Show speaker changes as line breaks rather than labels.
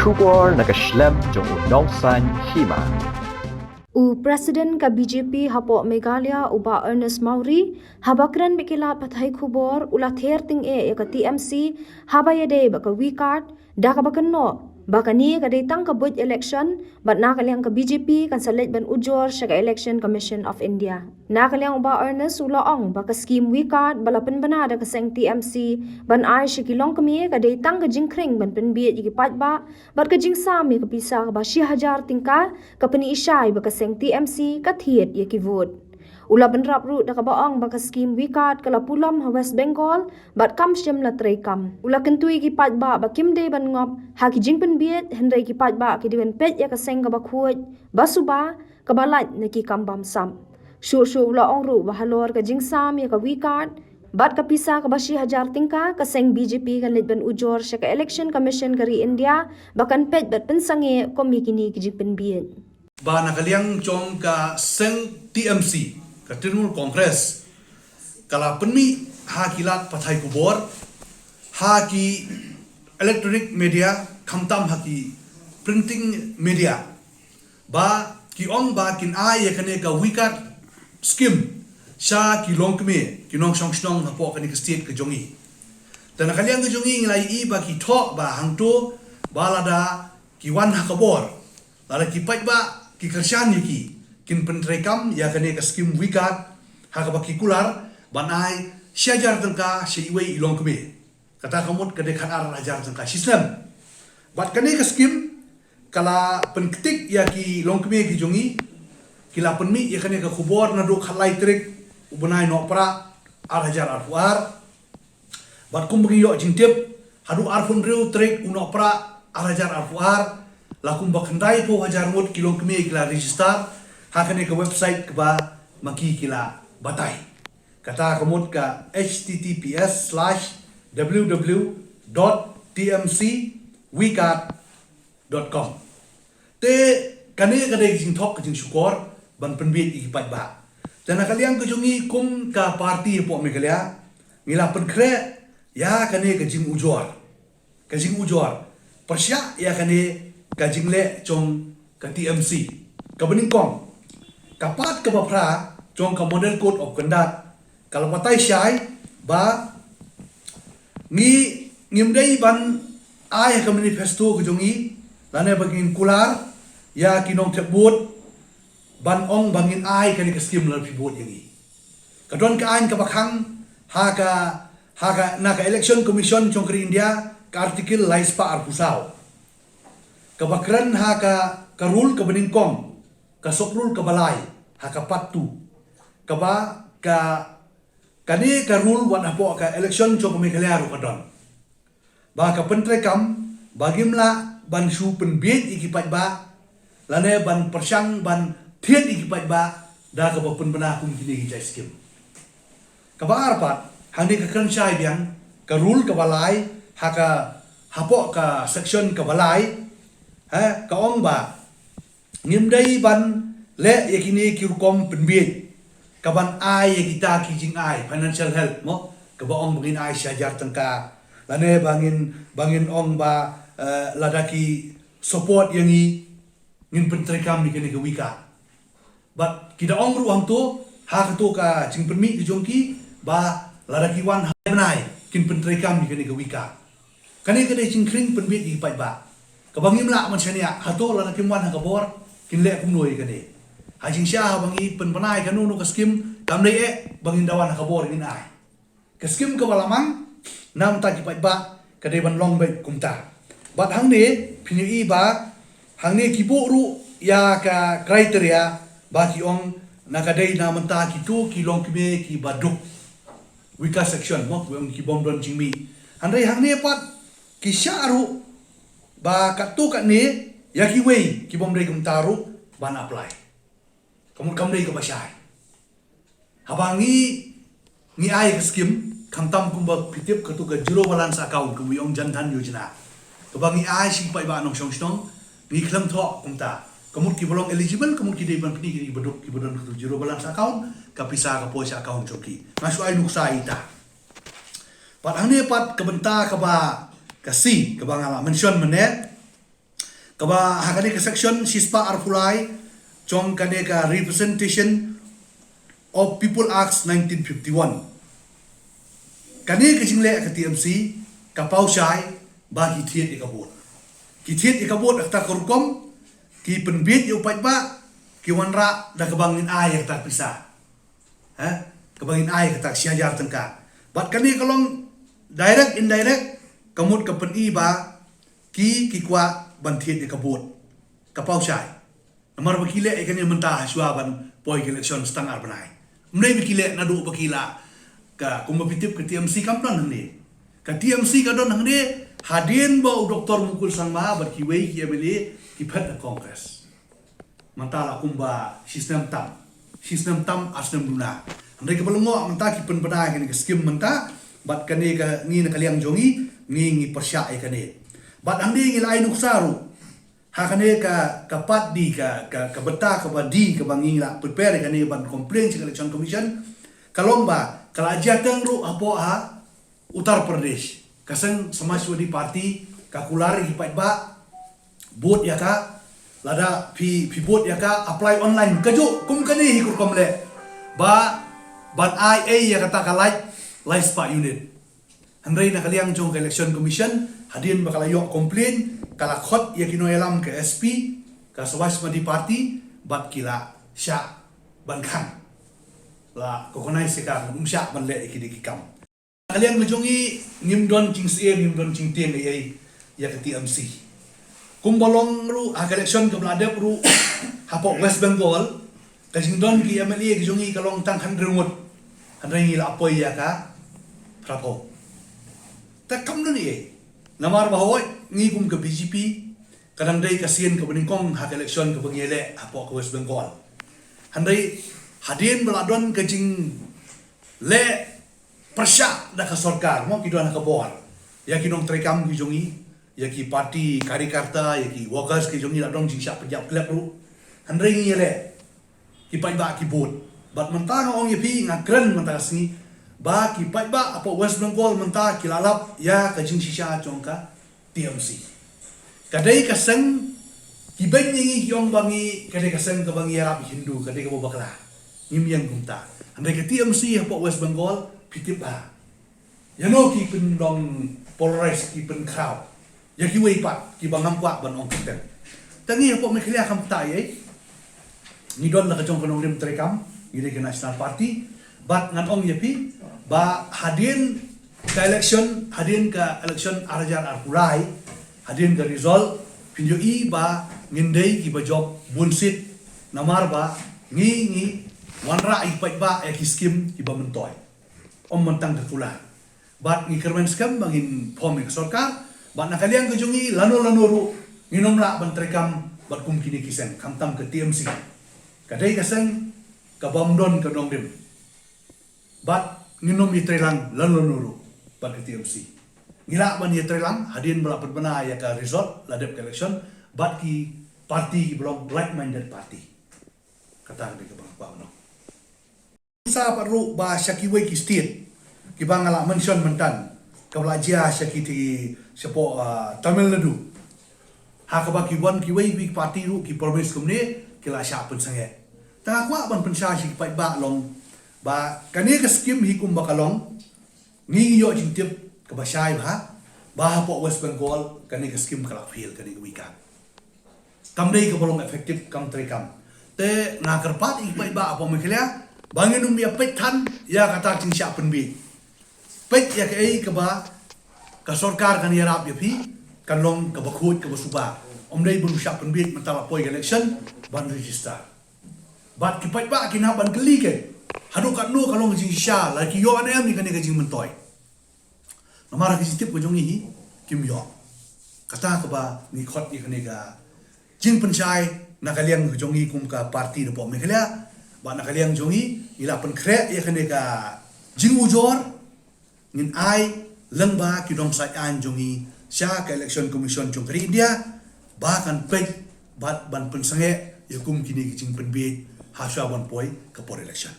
syukur nakaslem jong unongsan hima.
Presiden ka BJP hapo Meghalaya uba Ernest Maury habakran bikilat pathai khubor ula ther ting ka TMC habayade baka wicard da ka bakanno bakani ka detang ka bud election bat na kalyang ka BJP kan salit ban ujor sa ka Election Commission of India na kalyang uba Ernest ulaong baka scheme wicard balapan banada ka seng TMC ban ay shikilong kami ka detang ka jingkring ban penbiet ikipat ba bat ka jingsami ka pisa ka ba 10,000 tingka ka paniisay baka seng TMC kathiet ye ki vote ula benrap ru da kabaong baka scheme wikat kala pulam ha West Bengal bat kam syem la tray kam ula kentui ki pat ba bakim de ban ngop ha ki jingpen biet hendrai ki pat ba ki diwen pet ya ka seng ka bakhuj basuba ka balat na ki kam bam sam shu ula ong ru bahalor ka jingsam ya ka wikat bat ka pisa ka 10,000 tingka ka seng BJP kan lit ban ujor sa ka Election Commission kari India bakan pet bat pensange komi kini ki jingpen biet
ba nakaliang chong ka seng TMC ka Trinamool Congress kala penmi ha kilat pathai kubor ha ki electronic media khamtam ha ki printing media ba ki ong ba kin ai yakane ka wikat scheme sha ki longkme ki nong song snong ha po kani ka state ka jongi tan nakaliang ka jongi ngai i ba ki tho ba hangto balada ki wan ha kabor lada ki pai ba ki kershan ki kin pentrekam ya kane ka scheme wikat ha ka baki kular banai syajar tengka syiwe ilong kebe kata kamut kade khanar ajar tengka sistem bat kane ka scheme kala penketik ya ki long kebe ki jongi kila penmi ya kane ka khubor na do khalai trik ubnai no pra hajar arfuar bat kum bagi yo jingtip hadu arfun riu trik uno pra hajar arfuar lakum bakandai po hajar mut kilong keme kila register hakane ke website ke ba maki kila batai kata kamut ka https://www.tmcwicat.com te kane kade jing thok jing syukur ban penbit ikipat ba dan kalian ke jungi kum ka parti po Meghalaya ngila penkre ya kane ke jing ujor persya ya kane ka jingle chong ka TMC ka beningkong kapat ka bapra chong ka model code of conduct kalau patai syai ba ngimdei ban ai ka manifesto ka jongi lane bagin kular ya kinong tebut ban ong bangin ai ka ni ka scheme la pibot yangi kadon ka an ka bakhang ha ka na ka election commission chong kri India ka article laispa arpusau kabakran ha ka rule ka beningkong ka sokrul ka balai ha ka patu ka ba kani ka rule wan apo ka election cho Meghalaya ru kadon ba ka pentrekam bagimla ban shu penbiet ikipat ba lane ban persyang ban thiet ikipat ba da ka pen bana kum kini ki skim ka ba arpat hani ka kan syai biang ka rule ka balai ha ka hapo ka section ka balai ha ka ong ba ngimdai ban le yakini kirukom penbiet kaban ai kita kijing ai financial help mo ka ba ong bangin ai syajar tengka lane bangin ong ba ladaki support yangi ngin pentrekam ni kene ka wika but kita ong ruang tu ha ka tu ka jing penmi ki jongki ba ladaki wan hai banai kin pentrekam ni kene ka wika kane kene jingkring penbiet di pai ba kabangim la man chania hato la nakim wan ha kabor kin le kum noi kane ha jing sha bangi pen banai kanu no ka skim kam nei e bangin dawan ha kabor nin ai ka skim ka balamang nam ta ki pai ba ka de ban long bai kumta bat hang ne phini i ba hang ne ki bo ru ya ka criteria ba ki ong na ka dei na man ta ki tu ki long ki me ki baduk wika section mo ki bom don jingmi handai hang ne pat ki syaru ba kat tu kat ni ya ki wei ki bom dei kum taru ban apply kamu dei ka basai habangi ni ai ka skim khamtam kum ba pitip ka tu ka zero balance account ku yong jan dhan yojana kabangi ai sing pai ba nong song stong ni khlam tho kum ta kamu ki bolong eligible kamu ki dei ban pini ki bodok ki bodon tu zero balance account ka pisa ka poisa account choki masu ai nuksa ita pat ane pat ka benta ka ba kasi ka bangala mention menet Kaba hakane ka section sispa arpulai chong kane ka Representation of People Acts 1951. Kane ka jingle ka TMC ka pausai ba ki thiet ikabot. Ki thiet ikabot akta kurkom ki penbit yu ba ki wanra da kabangin ay akta pisa. Kabangin ay akta siajar tengka. Bat kane kalong direct indirect kamut ka peni ba ki kwa ban thiet ikabot ka pausai. Namar bakile ikane mentah haswa ban poi election setengah benai. Mnei bakile nadu bakila ka kumpetip ke TMC kamplan hangni. Ka TMC ka don hangni hadin ba Dr. Mukul Sangma bar ki wei ki abeli ki phat Congress. Mantala kumba sistem tam asnem duna. Andai ka balungo manta ki pen pada kini ke skim manta bat kane ka ngi na kaliang jongi ngi persya e kane. Bat andi ngi lai nuksaru. Hakane ka kapat di ka beta ka badi ka bangi la prepare kane ban complain ci election commission kalomba kala jatang ru apo Uttar Pradesh kasang Samajwadi Party kakulari hipat ba bot ya ka lada pi bot ya ka apply online kajo kum kani hikur komle ba ban IA ya kata kalai spa unit handai na kaliang jong election commission hadin bakala yo complain kala khot ya kino elam ke SP ka Samajwadi Party bat kila sya ban khan la kokonai seka umsya ban le ikidikikam kalian mejongi ngimdon cing sie ngimdon cing tieng ai ya ke TMC kumbolong ru election ke bladep ru hapok West Bengal ka jingdon ki MLA ke jongi kalong tang handrungut handrai la apoi ya ka prapo ta kamno ni namar bahoy ngi kum ke BJP kadang dai kasien ke beningkong election ke bengele hapok West Bengal handai hadin beladon ke jing le persya dah ke sorkar mau kido nak bor ya ki dong trekam ki jongi ya ki parti Karikarta ya ki workers ki jongi la dong jing syak pejap klep ru handrai ngi le ki pai ba ki bot bat mentah ong ye pi ngakren mentah sini ba ki pai ba apa West Bengal mentah ki lalap ya ke jing sisa jongka TMC kadai kaseng ki ben ngi yong bangi kadai kaseng ke bangi Arab Hindu kadai ke bobakla ngimian kumta andai ke TMC apa West Bengal pitip ba ya no ki pen dong polarize ki pen crowd ya ki wei pat ki bangam kwa ban ong kiten tangi apa me khlia kam ta ye ni don la kajong kanong rim trekam ide ke National Party bat ngan ong ye pi ba hadin ka election arajar arpurai hadin ka result pinjo i ba ngindei ki ba job bunsit namar ba ngi wanra ipat ba ya ki skim ki ba mentoy om mentang terpula bat ngi kermen skam bangin pom ke sorkar bat nakaliang ke jongi lano ru nginom la ban trekam bat kum kini kisen kamtam ke TMC kadai kaseng ka bomdon ke dongrim bat nginom itrelang lano ru bat ke TMC ngila ban itrelang hadin bela berbena ya ka result ladep ke election bat ki parti belum like minded party kata ke bang no sa paru ba syakiwei ki state ki bangala mention mentan kablajia syakiti sepo Tamil Nadu ha ka ba ki wan ki wei ki parti ru ki province kumne ki la sya pen sange ta kwa ban pensya si pai ba long ba kani ka skim hi kum bakalong ngi yo jintip ka basai ba po West Bengal kani ka skim kala feel kani wika tamdei ka bolong effective kam trekam te ngakerpat i pai ba apa meklia bangin umia pet tan ya kata cing syak penbi pet ya ke ka ba ka sorkar kan yarap ya pi kan long ka bakhut ka basuba omdei bulu syak penbi mentala poi election ban register bat ki pet ba kina ban keli ke hadu kat nu kalong cing sya la ki yo anem ni kan ka jing mentoy namara ki tip ko jongi hi kim yo kata ka ba ni khot ni kan ka jing penchai nakaliang jongi kum ka parti de po meklia ba nakaliang jongi ila pen kre ya kene ka jing ujor ngin ai lengba ki dong sai an jongi sya ka election commission jong kri india ba kan pe bat ban pen sange ya kum kini ki jing pen bi ha sha ban poi ka por election